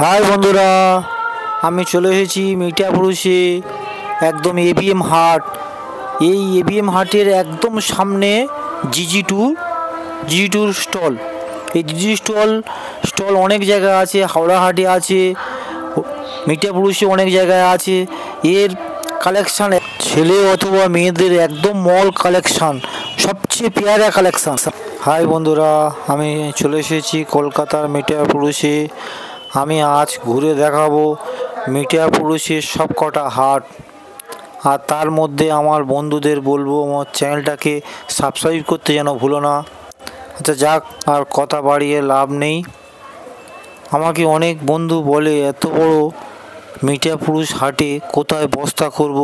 High বন্ধুরা, আমি চলে এসেছি মিঠাপুরুষে একদম এবিএম হাট। এই এবিএম হাটের একদম সামনে জিজি টুর স্টল। এই জিজি স্টল অনেক জায়গায় আছে, হাওড়া হাটে আছে, মিঠাপুরুষে অনেক জায়গায় আছে। এর কালেকশান ছেলে অথবা মেয়েদের একদম মল কালেকশান, সবচেয়ে পেয়ারা কালেকশান। হাই বন্ধুরা, আমি চলে এসেছি কলকাতার মিঠাপুরুষে। আমি আজ ঘুরে দেখাবো মিঠাপুরুষের সব কটা হাট, আর তার মধ্যে আমার বন্ধুদের বলবো আমার চ্যানেলটাকে সাবস্ক্রাইব করতে যেন ভুলো না। আচ্ছা যাক, আর কথা বাড়িয়ে লাভ নেই। আমাকে অনেক বন্ধু বলে এত বড় মিঠাপুরুষ হাটে কোথায় বস্তা করব।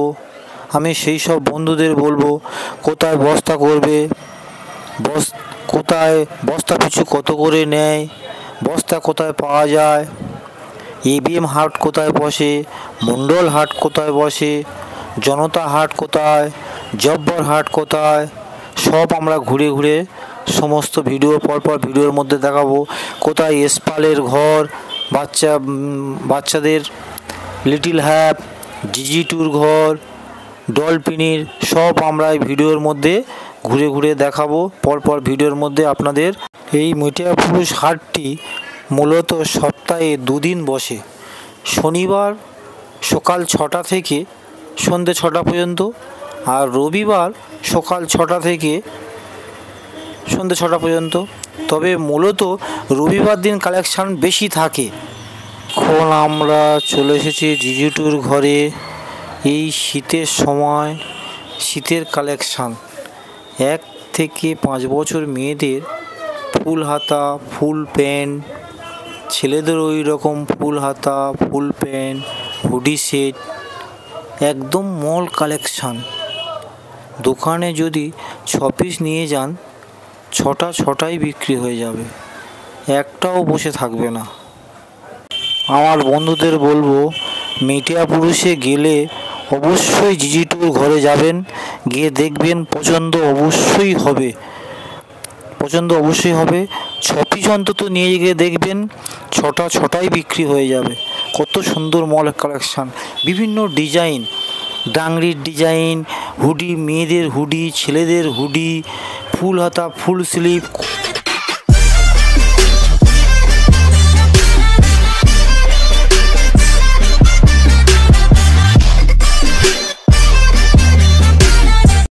আমি সেই সব বন্ধুদের বলবো কোথায় বস্তা করবে, কোথায় বস্তা পিছু কত করে নেয়, বস্তা কোথায় পাওয়া যায়, এবিএম হাট কোথায় বসে, মণ্ডল হাট কোথায় বসে, জনতা হাট কোথায়, জব্বর হাট কোথায়, সব আমরা ঘুরে ঘুরে সমস্ত ভিডিও পরপর ভিডিওর মধ্যে দেখাবো। কোথায় এসপালের ঘর, বাচ্চাদের লিটিল হ্যাপ, জিজি টুর ঘর, ডলফিনের, সব আমরা এই ভিডিওর মধ্যে ঘুরে ঘুরে দেখাবো পরপর ভিডিওর মধ্যে আপনাদের। এই মিঠাপুরুষ হাটটি মূলত সপ্তাহে দুদিন বসে, শনিবার সকাল 6টা থেকে সন্ধ্যে 6টা পর্যন্ত, আর রবিবার সকাল 6টা থেকে সন্ধ্যে 6টা পর্যন্ত। তবে মূলত রবিবার দিন কালেকশান বেশি থাকে। এখন আমরা চলে এসেছি জিজি টুর ঘরে। এই শীতের সময় শীতের কালেকশান 1 থেকে 5 বছর মেয়েদের ফুল হাতা, ফুল প্যান্ট, ছেলেদের ওই রকম ফুল হাতা, ফুল প্যান্ট, হুডি সেট, একদম মল কালেকশান। দোকানে যদি 6 পিস নিয়ে যান, 6টাই বিক্রি হয়ে যাবে, একটাও বসে থাকবে না। আমার বন্ধুদের বলবো মিঠাপুরুষে গেলে অবশ্যই জিজি টুর ঘরে যাবেন, গিয়ে দেখবেন পছন্দ অবশ্যই হবে। 6 পিস অন্তত নিয়ে গিয়ে দেখবেন, 6টাই বিক্রি হয়ে যাবে। কত সুন্দর মল কালেকশান, বিভিন্ন ডিজাইন, ডাংরির ডিজাইন, হুডি, মেয়েদের হুডি, ছেলেদের হুডি, ফুল হাতা, ফুল স্লিভ,